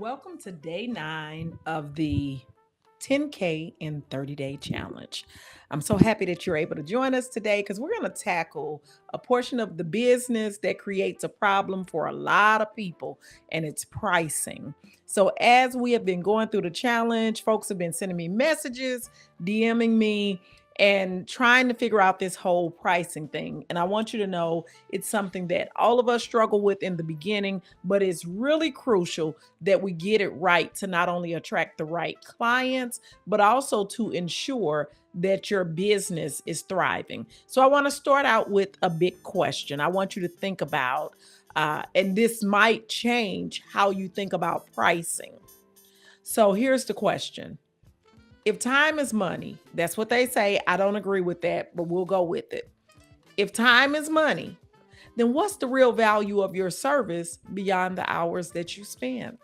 Welcome to day 9 of the 10K in 30-day challenge. I'm so happy that you're able to join us today because we're going to tackle a portion of the business that creates a problem for a lot of people, and it's pricing. So, as we have been going through the challenge, folks have been sending me messages, DMing me, and trying to figure out this whole pricing thing. And I want you to know it's something that all of us struggle with in the beginning, but it's really crucial that we get it right to not only attract the right clients, but also to ensure that your business is thriving. So I want to start out with a big question. I want you to think about, and this might change how you think about pricing. So here's the question. If time is money, that's what they say. I don't agree with that, but we'll go with it. If time is money, then what's the real value of your service beyond the hours that you spend?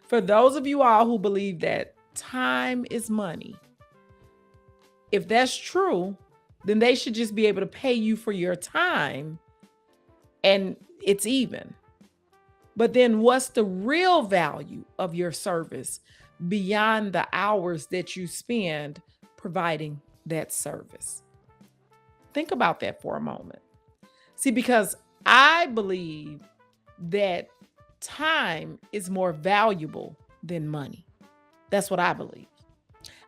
For those of you all who believe that time is money, if that's true, then they should just be able to pay you for your time and it's even. But then what's the real value of your service beyond the hours that you spend providing that service? Think about that for a moment. See, because I believe that time is more valuable than money. That's what I believe.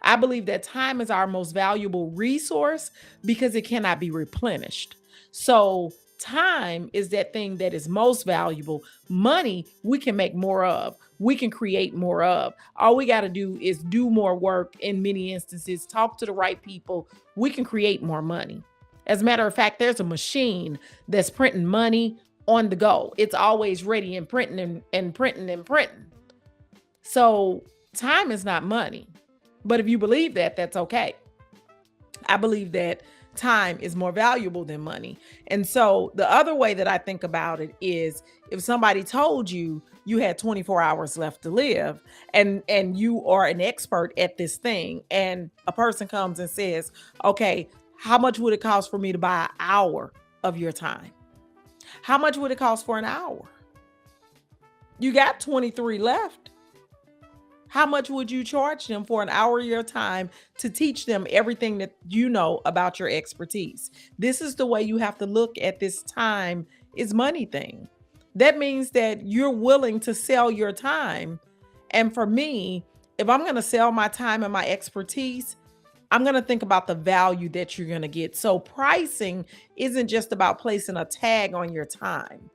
I believe that time is our most valuable resource because it cannot be replenished. So, time is that thing that is most valuable. Money, we can make more of, we can create more of. All we got to do is do more work in many instances, talk to the right people. We can create more money. As a matter of fact, there's a machine that's printing money on the go. It's always ready and printing and printing and printing. So time is not money. But if you believe that, that's okay. I believe that time is more valuable than money. And so the other way that I think about it is if somebody told you you had 24 hours left to live and you are an expert at this thing and a person comes and says, "Okay, how much would it cost for me to buy an hour of your time?" How much would it cost for an hour? You got 23 left. How much would you charge them for an hour of your time to teach them everything that you know about your expertise? This is the way you have to look at this time is money thing. That means that you're willing to sell your time. And for me, if I'm going to sell my time and my expertise, I'm going to think about the value that you're going to get. So pricing isn't just about placing a tag on your time.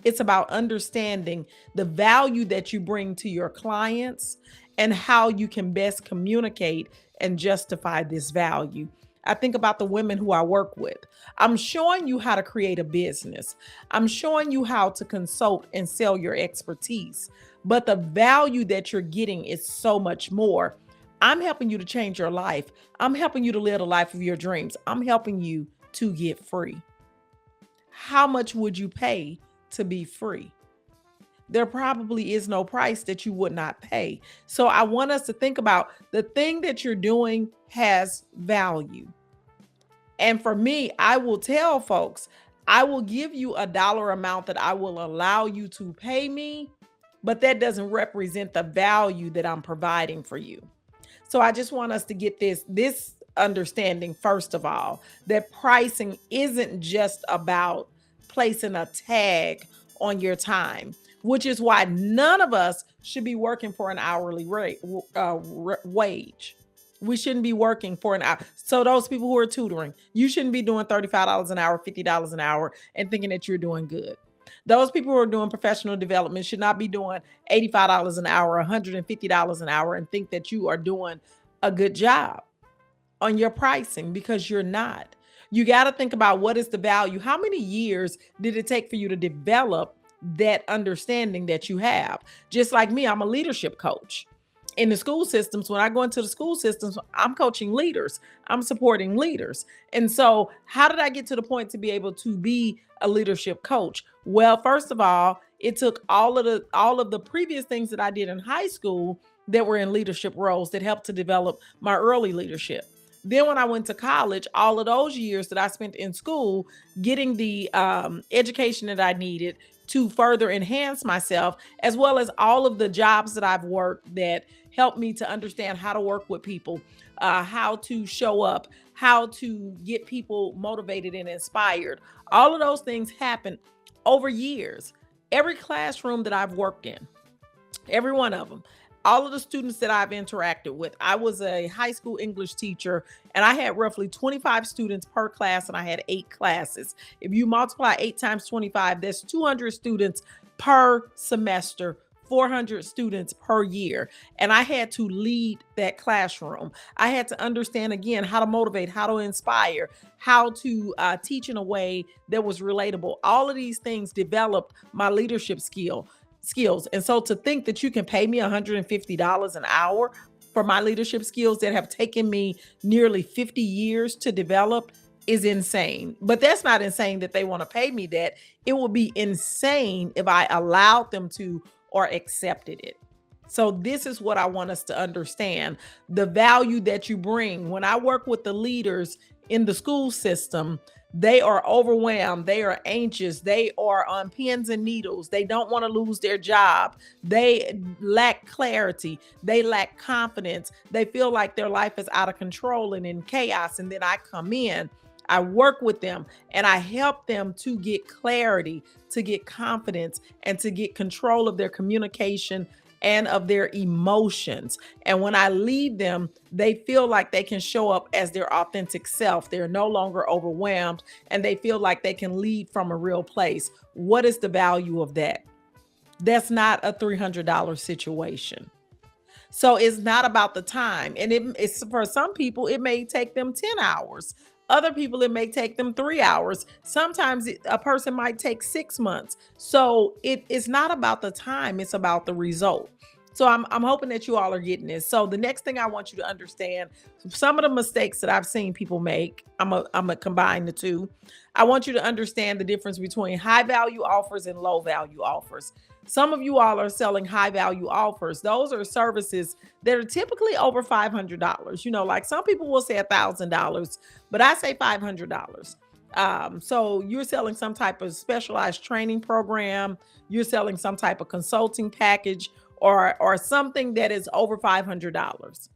It's about understanding the value that you bring to your clients and how you can best communicate and justify this value. I think about the women who I work with. I'm showing you how to create a business. I'm showing you how to consult and sell your expertise. But the value that you're getting is so much more. I'm helping you to change your life. I'm helping you to live the life of your dreams. I'm helping you to get free. How much would you pay to be free? There probably is no price that you would not pay. So I want us to think about the thing that you're doing has value. And for me, I will tell folks, I will give you a dollar amount that I will allow you to pay me, but that doesn't represent the value that I'm providing for you. So I just want us to get this understanding, first of all, that pricing isn't just about placing a tag on your time, which is why none of us should be working for an hourly wage. We shouldn't be working for an hour. So those people who are tutoring, you shouldn't be doing $35 an hour, $50 an hour and thinking that you're doing good. Those people who are doing professional development should not be doing $85 an hour, $150 an hour and think that you are doing a good job on your pricing, because you're not. You got to think about what is the value. How many years did it take for you to develop that understanding that you have? Just like me, I'm a leadership coach. In the school systems, when I go into the school systems, I'm coaching leaders. I'm supporting leaders. And so how did I get to the point to be able to be a leadership coach? Well, first of all, it took all of the previous things that I did in high school that were in leadership roles that helped to develop my early leadership. Then when I went to college, all of those years that I spent in school getting the education that I needed, to further enhance myself, as well as all of the jobs that I've worked that helped me to understand how to work with people, how to show up, how to get people motivated and inspired. All of those things happen over years. Every classroom that I've worked in, every one of them, all of the students that I've interacted with. I was a high school English teacher and I had roughly 25 students per class and I had 8 classes. If you multiply 8 times 25, that's 200 students per semester, 400 students per year. And I had to lead that classroom. I had to understand again how to motivate, how to inspire, how to teach in a way that was relatable. All of these things developed my leadership skills. And so to think that you can pay me $150 an hour for my leadership skills that have taken me nearly 50 years to develop is insane. But that's not insane that they want to pay me that. It would be insane if I allowed them to or accepted it. So this is what I want us to understand: the value that you bring. When I work with the leaders in the school system, they are overwhelmed. They are anxious. They are on pins and needles. They don't want to lose their job. They lack clarity. They lack confidence. They feel like their life is out of control and in chaos. And then I come in, I work with them, and I help them to get clarity, to get confidence, and to get control of their communication and of their emotions. And when I lead them, they feel like they can show up as their authentic self. They're no longer overwhelmed and they feel like they can lead from a real place. What is the value of that? That's not a $300 situation. So it's not about the time. And it's for some people, it may take them 10 hours. Other people, it may take them 3 hours. Sometimes a person might take 6 months. So it's not about the time, it's about the result. So I'm hoping that you all are getting this. So the next thing I want you to understand, some of the mistakes that I've seen people make, I'm gonna combine the two. I want you to understand the difference between high value offers and low value offers. Some of you all are selling high value offers. Those are services that are typically over $500. You know, like some people will say $1,000, but I say $500. So you're selling some type of specialized training program. You're selling some type of consulting package or something that is over $500.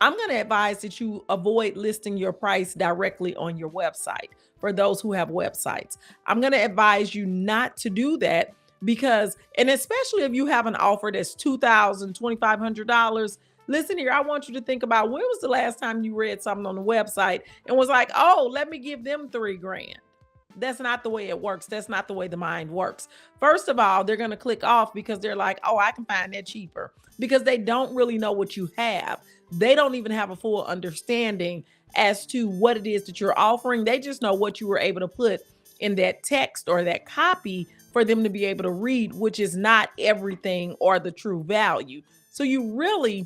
I'm going to advise that you avoid listing your price directly on your website for those who have websites. I'm going to advise you not to do that because, and especially if you have an offer that's $2,000, $2,500, listen here, I want you to think about when was the last time you read something on the website and was like, oh, let me give them $3,000. That's not the way it works. That's not the way the mind works. First of all, they're going to click off because they're like, oh, I can find that cheaper, because they don't really know what you have. They don't even have a full understanding as to what it is that you're offering. They just know what you were able to put in that text or that copy for them to be able to read, which is not everything or the true value. So you really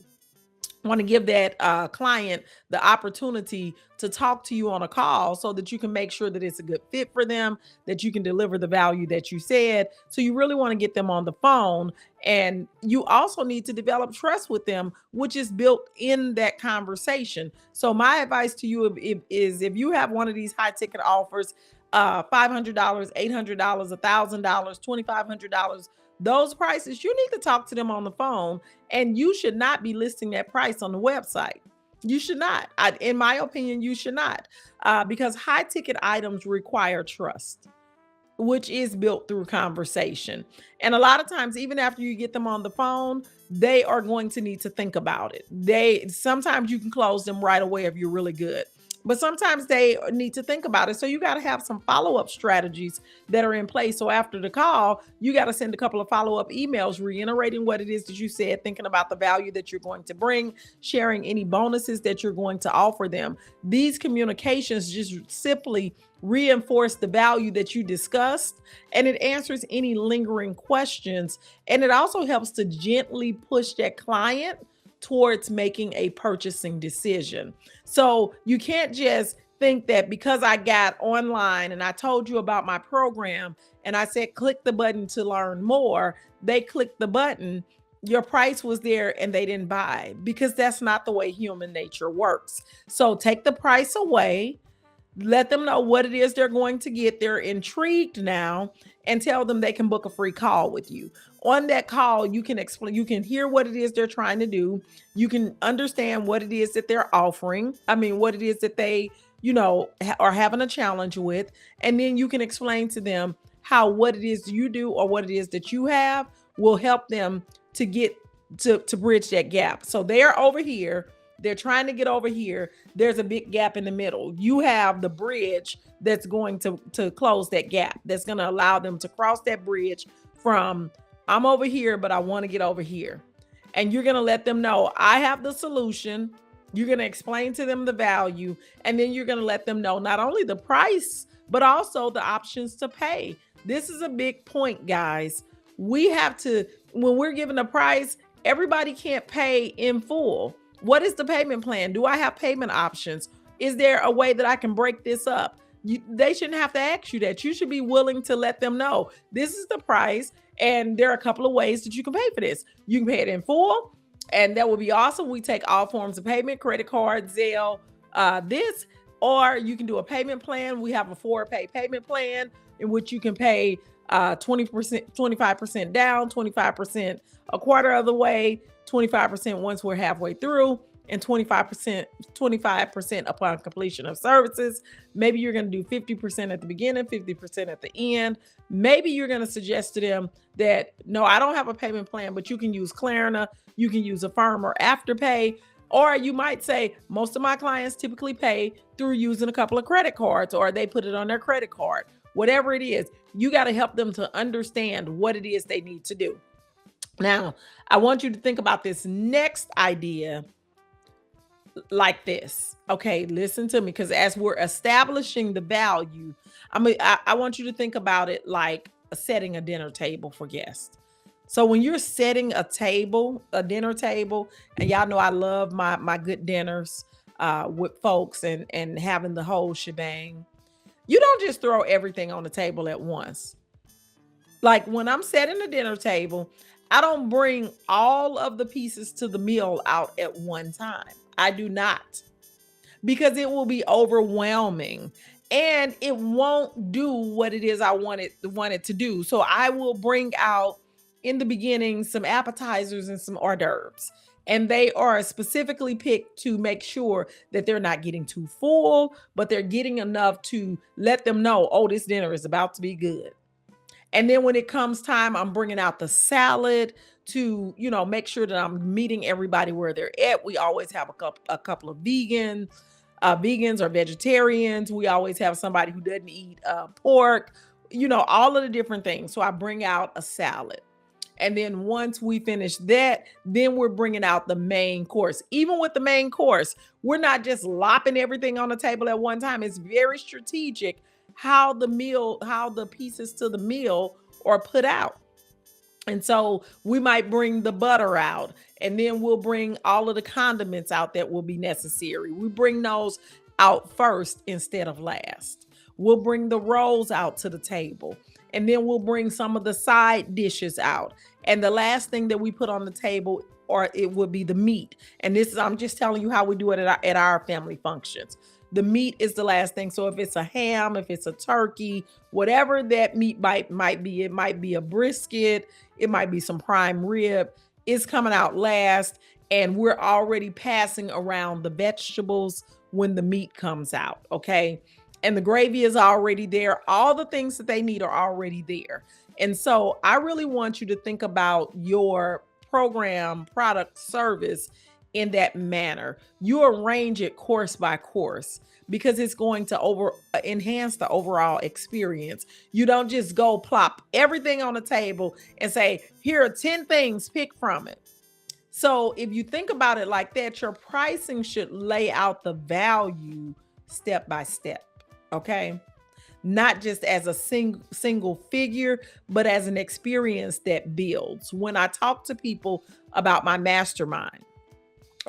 want to give that client the opportunity to talk to you on a call so that you can make sure that it's a good fit for them, that you can deliver the value that you said. So you really want to get them on the phone, and you also need to develop trust with them, which is built in that conversation. So my advice to you is if you have one of these high ticket offers, $500, $800, $1,000, $2,500, those prices, you need to talk to them on the phone, and you should not be listing that price on the website. You should not. In my opinion, you should not, because high ticket items require trust, which is built through conversation. And a lot of times, even after you get them on the phone, they are going to need to think about it. Sometimes you can close them right away if you're really good, but sometimes they need to think about it. So you got to have some follow-up strategies that are in place. So after the call, you got to send a couple of follow-up emails reiterating what it is that you said, thinking about the value that you're going to bring, sharing any bonuses that you're going to offer them. These communications just simply reinforce the value that you discussed, and it answers any lingering questions. And it also helps to gently push that client towards making a purchasing decision. So you can't just think that because I got online and I told you about my program and I said, click the button to learn more, they clicked the button, your price was there and they didn't buy, because that's not the way human nature works. So take the price away, let them know what it is they're going to get. They're intrigued now. and tell them they can book a free call with you. On that call, you can explain, you can hear what it is they're trying to do. You can understand what it is that they're offering. I mean, what it is that they, are having a challenge with. And then you can explain to them how what it is you do or what it is that you have will help them to get to bridge that gap. So they're over here, they're trying to get over here. There's a big gap in the middle. You have the bridge that's going to close that gap. That's going to allow them to cross that bridge from I'm over here, but I want to get over here. And you're going to let them know I have the solution. You're going to explain to them the value, and then you're going to let them know not only the price, but also the options to pay. This is a big point, guys. We have to, when we're given a price, everybody can't pay in full. What is the payment plan? Do I have payment options? Is there a way that I can break this up? They shouldn't have to ask you that. You should be willing to let them know this is the price, and there are a couple of ways that you can pay for this. You can pay it in full, and that would be awesome. We take all forms of payment, credit card, Zelle, or you can do a payment plan. We have a 4-pay payment plan in which you can pay 20%, 25% down, 25% a quarter of the way, 25% once we're halfway through, and 25% upon completion of services. Maybe you're going to do 50% at the beginning, 50% at the end. Maybe you're going to suggest to them that, no, I don't have a payment plan, but you can use Klarna, you can use Affirm or Afterpay. Or you might say, most of my clients typically pay through using a couple of credit cards, or they put it on their credit card. Whatever it is, you got to help them to understand what it is they need to do. Now, I want you to think about this next idea like this. Okay, listen to me, because as we're establishing the value, I want you to think about it like setting a dinner table for guests. So when you're setting a dinner table, and y'all know I love my good dinners with folks and having the whole shebang. You don't just throw everything on the table at once. Like when I'm setting a dinner table, I don't bring all of the pieces to the meal out at one time. I do not, because it will be overwhelming and it won't do what it is I want it to do. So I will bring out in the beginning some appetizers and some hors d'oeuvres. And they are specifically picked to make sure that they're not getting too full, but they're getting enough to let them know, oh, this dinner is about to be good. And then when it comes time, I'm bringing out the salad to, make sure that I'm meeting everybody where they're at. We always have a couple of vegans or vegetarians. We always have somebody who doesn't eat pork, all of the different things. So I bring out a salad. And then once we finish that, then we're bringing out the main course. Even with the main course, we're not just lopping everything on the table at one time. It's very strategic how the pieces to the meal are put out. And so we might bring the butter out, and then we'll bring all of the condiments out that will be necessary. We bring those out first instead of last. We'll bring the rolls out to the table, and then we'll bring some of the side dishes out. And the last thing that we put on the table, or it would be the meat. And I'm just telling you how we do it at our family functions. The meat is the last thing. So if it's a ham, if it's a turkey, whatever that meat might be, it might be a brisket, it might be some prime rib, it's coming out last. And we're already passing around the vegetables when the meat comes out, okay? And the gravy is already there. All the things that they need are already there. And so I really want you to think about your program, product, service in that manner. You arrange it course by course because it's going to enhance the overall experience. You don't just go plop everything on the table and say, here are 10 things, pick from it. So if you think about it like that, your pricing should lay out the value step by step, okay? Not just as a single figure, but as an experience that builds. When I talk to people about my mastermind,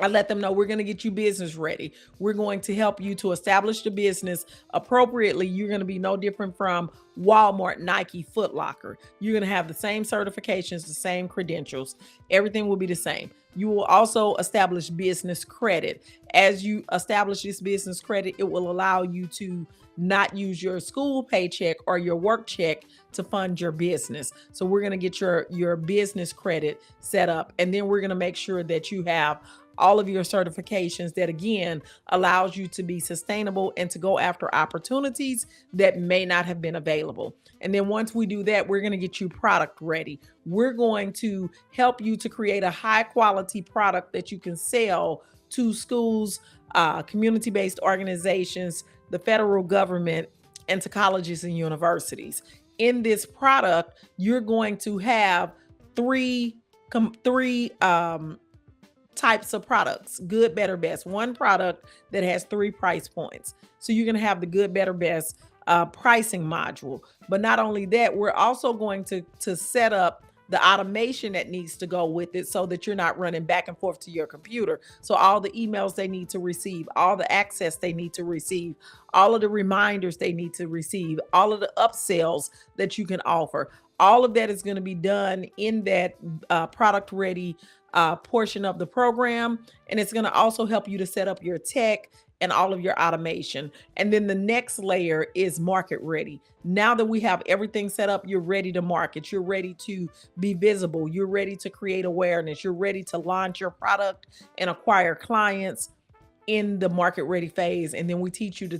I let them know we're going to get you business ready. We're going to help you to establish the business appropriately. You're going to be no different from Walmart, Nike, Foot Locker. You're going to have the same certifications, the same credentials. Everything will be the same. You will also establish business credit. As you establish this business credit, it will allow you to not use your school paycheck or your work check to fund your business. So we're going to get your business credit set up, and then we're going to make sure that you have all of your certifications that again allows you to be sustainable and to go after opportunities that may not have been available. And then once we do that, we're going to get you product ready. We're going to help you to create a high quality product that you can sell to schools, community-based organizations, the federal government, and to colleges and universities. In this product, you're going to have three types of products: good, better, best. One product that has 3 price points. So you're going to have the good, better, best pricing module. But not only that, we're also going to set up the automation that needs to go with it so that you're not running back and forth to your computer. So all the emails they need to receive, all the access they need to receive, all of the reminders they need to receive, all of the upsells that you can offer, all of that is going to be done in that product ready portion of the program. And it's going to also help you to set up your tech and all of your automation. And then the next layer is market ready. Now that we have everything set up, you're ready to market. You're ready to be visible. You're ready to create awareness. You're ready to launch your product and acquire clients in the market ready phase. And then we teach you the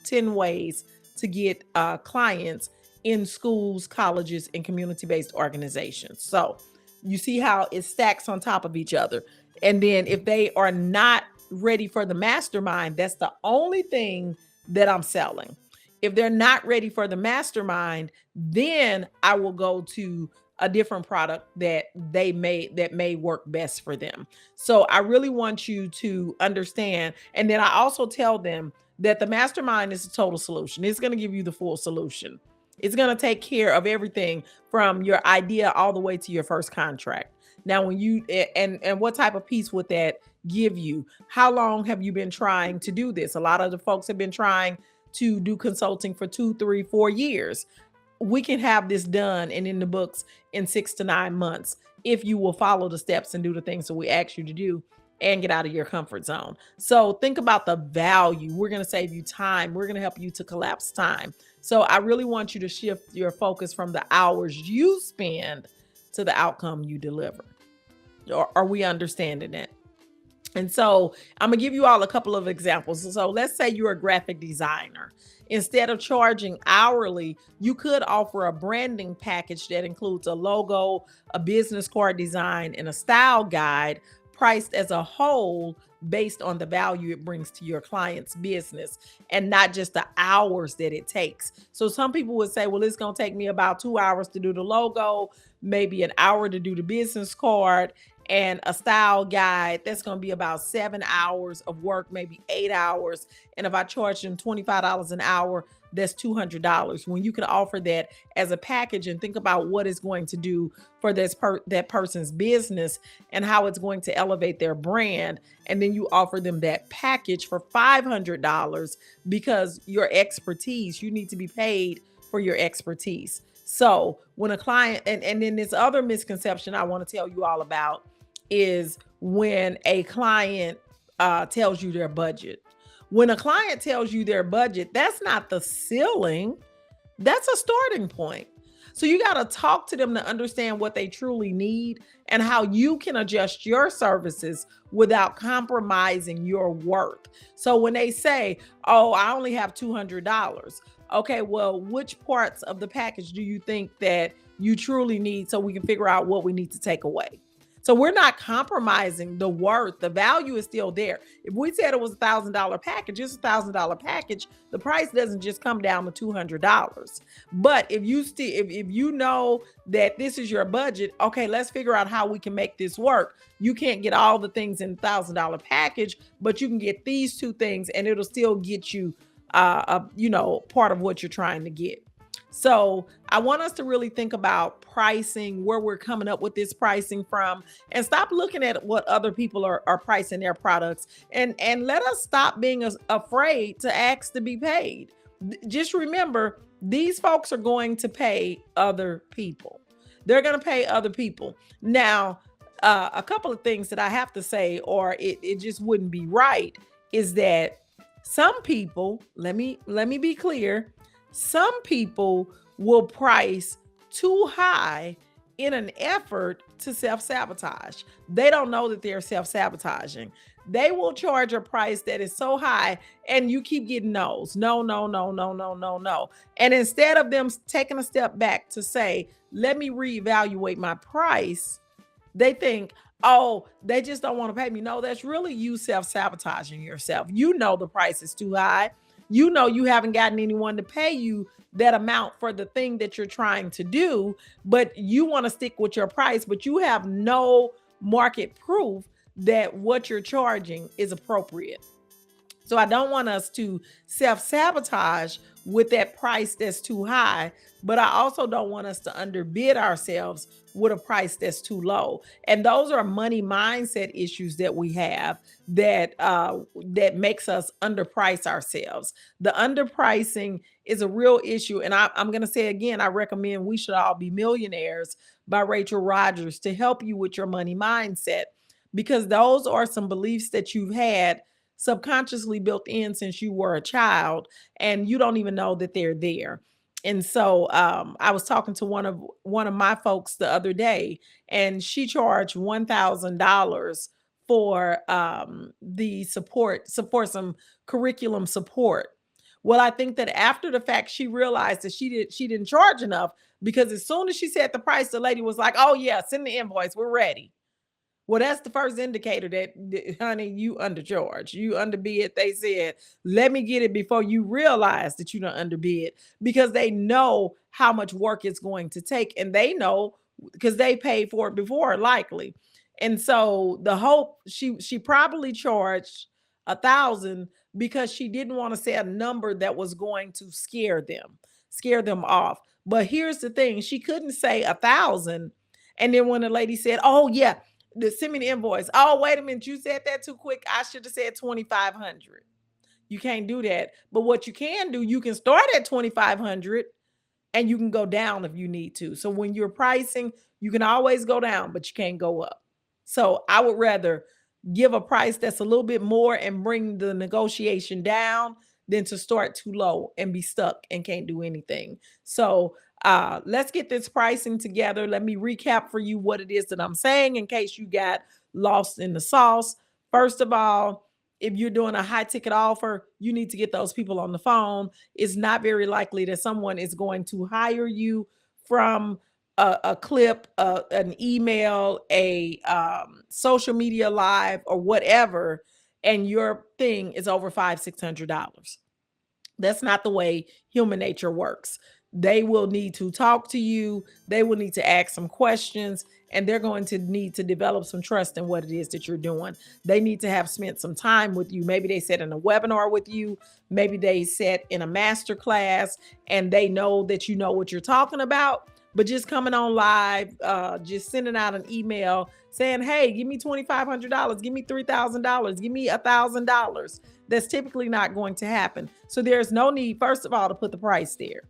10 ways to get clients in schools, colleges, and community-based organizations. So you see how it stacks on top of each other. And then if they are not ready for the mastermind, that's the only thing that I'm selling. If they're not ready for the mastermind, then I will go to a different product that may work best for them. So I really want you to understand. And then I also tell them that the mastermind is a total solution. It's going to give you the full solution. It's going to take care of everything from your idea all the way to your first contract. Now, when you and what type of piece would that give you? How long have you been trying to do this? A lot of the folks have been trying to do consulting for 2, 3, 4 years. We can have this done and in the books in 6 to 9 months if you will follow the steps and do the things that we ask you to do and get out of your comfort zone. So think about the value. We're going to save you time. We're going to help you to collapse time. So I really want you to shift your focus from the hours you spend to the outcome you deliver. Are we understanding it? And so I'm gonna give you all a couple of examples. So let's say you're a graphic designer. Instead of charging hourly, you could offer a branding package that includes a logo, a business card design, and a style guide, priced as a whole based on the value it brings to your client's business and not just the hours that it takes. So some people would say, well, it's going to take me about 2 hours to do the logo, maybe an hour to do the business card, and a style guide. That's going to be about 7 hours of work, maybe 8 hours. And if I charge them $25 an hour, that's $200. When you can offer that as a package and think about what it's going to do for that person's business and how it's going to elevate their brand. And then you offer them that package for $500 because your expertise, you need to be paid for your expertise. So when a client, and then this other misconception I want to tell you all about is when a client tells you their budget. When a client tells you their budget, that's not the ceiling. That's a starting point. So you got to talk to them to understand what they truly need and how you can adjust your services without compromising your worth. So when they say, oh, I only have $200. Okay, well, which parts of the package do you think that you truly need so we can figure out what we need to take away? So we're not compromising the worth. The value is still there. If we said it was $1,000 package, it's $1,000 package. The price doesn't just come down to $200. But if you know that this is your budget, okay, let's figure out how we can make this work. You can't get all the things in $1,000 package, but you can get these 2 things, and it'll still get you, part of what you're trying to get. So I want us to really think about pricing, where we're coming up with this pricing from, and stop looking at what other people are pricing their products, and let us stop being afraid to ask to be paid. Just remember, these folks are going to pay other people. They're going to pay other people. Now, a couple of things that I have to say, or it just wouldn't be right, is that some people, let me be clear, some people will price too high in an effort to self-sabotage. They don't know that they're self-sabotaging. They will charge a price that is so high, and you keep getting no's. No, no, no, no, no, no, no. And instead of them taking a step back to say, let me reevaluate my price, they think, oh, they just don't want to pay me. No, that's really you self-sabotaging yourself. You know the price is too high. You know you haven't gotten anyone to pay you that amount for the thing that you're trying to do, but you want to stick with your price, but you have no market proof that what you're charging is appropriate. So I don't want us to self-sabotage with that price that's too high, but I also don't want us to underbid ourselves with a price that's too low. And those are money mindset issues that we have that makes us underprice ourselves. The underpricing is a real issue. And I'm going to say again, I recommend We Should All Be Millionaires by Rachel Rodgers to help you with your money mindset, because those are some beliefs that you've had subconsciously built in since you were a child, and you don't even know that they're there. And so I was talking to one of my folks the other day, and she charged $1,000 for the support some curriculum support. Well, I think that after the fact, she realized that she didn't charge enough, because as soon as she said the price, the lady was like, "Oh yeah, send the invoice. We're ready." Well, that's the first indicator that, honey, you undercharge, you underbid. They said, let me get it before you realize that you don't underbid, because they know how much work it's going to take. And they know because they paid for it before, likely. And so the hope, she probably charged 1,000 because she didn't want to say a number that was going to scare them off. But here's the thing, she couldn't say 1,000. And then when the lady said, oh yeah, send me the invoice. Oh, wait a minute. You said that too quick. I should have said 2,500. You can't do that. But what you can do, you can start at 2,500 and you can go down if you need to. So when you're pricing, you can always go down, but you can't go up. So I would rather give a price that's a little bit more and bring the negotiation down than to start too low and be stuck and can't do anything. So let's get this pricing together. Let me recap for you what it is that I'm saying in case you got lost in the sauce. First of all, if you're doing a high ticket offer, you need to get those people on the phone. It's not very likely that someone is going to hire you from a clip, an email, a social media live, or whatever, and your thing is over $500-$600. That's not the way human nature works. They will need to talk to you. They will need to ask some questions, and they're going to need to develop some trust in what it is that you're doing. They need to have spent some time with you. Maybe they sat in a webinar with you. Maybe they sat in a master class and they know that you know what you're talking about. But just coming on live, just sending out an email saying, hey, give me $2,500, give me $3,000, give me $1,000. That's typically not going to happen. So there's no need, first of all, to put the price there.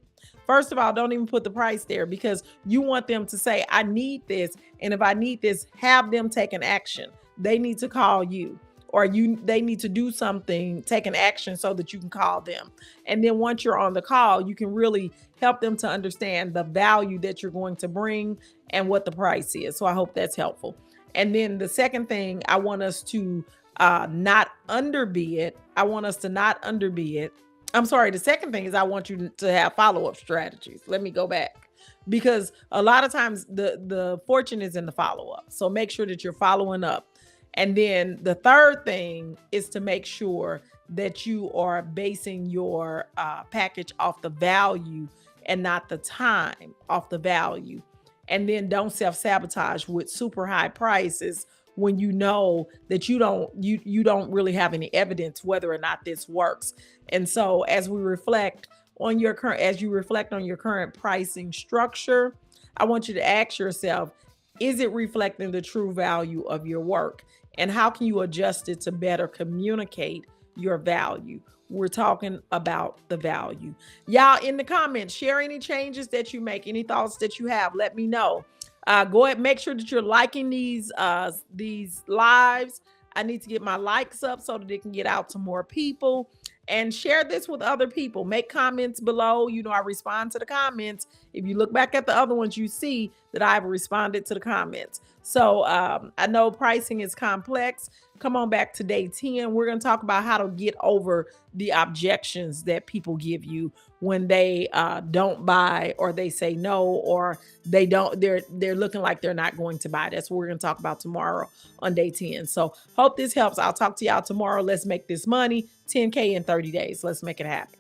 First of all, don't even put the price there, because you want them to say, I need this. And if I need this, have them take an action. They need to call you, or they need to do something, take an action so that you can call them. And then once you're on the call, you can really help them to understand the value that you're going to bring and what the price is. So I hope that's helpful. And then the second thing, I want us to not underbid. I want us to not underbid. I'm sorry. The second thing is I want you to have follow-up strategies. Let me go back, because a lot of times the fortune is in the follow-up. So make sure that you're following up. And then the third thing is to make sure that you are basing your package off the value and not the time, off the value. And then don't self-sabotage with super high prices when you know that you don't really have any evidence whether or not this works. And so as we reflect on your current, as you reflect on your current pricing structure, I want you to ask yourself, is it reflecting the true value of your work? And how can you adjust it to better communicate your value? We're talking about the value. Y'all in the comments, share any changes that you make, any thoughts that you have. Let me know. Go ahead, make sure that you're liking these lives. I need to get my likes up so that it can get out to more people. And share this with other people. Make comments below. You know, I respond to the comments. If you look back at the other ones, you see that I've responded to the comments. So I know pricing is complex. Come on back to day 10. We're going to talk about how to get over the objections that people give you when they don't buy, or they say no, or they're looking like they're not going to buy. That's what we're going to talk about tomorrow on day 10. So hope this helps. I'll talk to y'all tomorrow. Let's make this money. 10K in 30 days. Let's make it happen.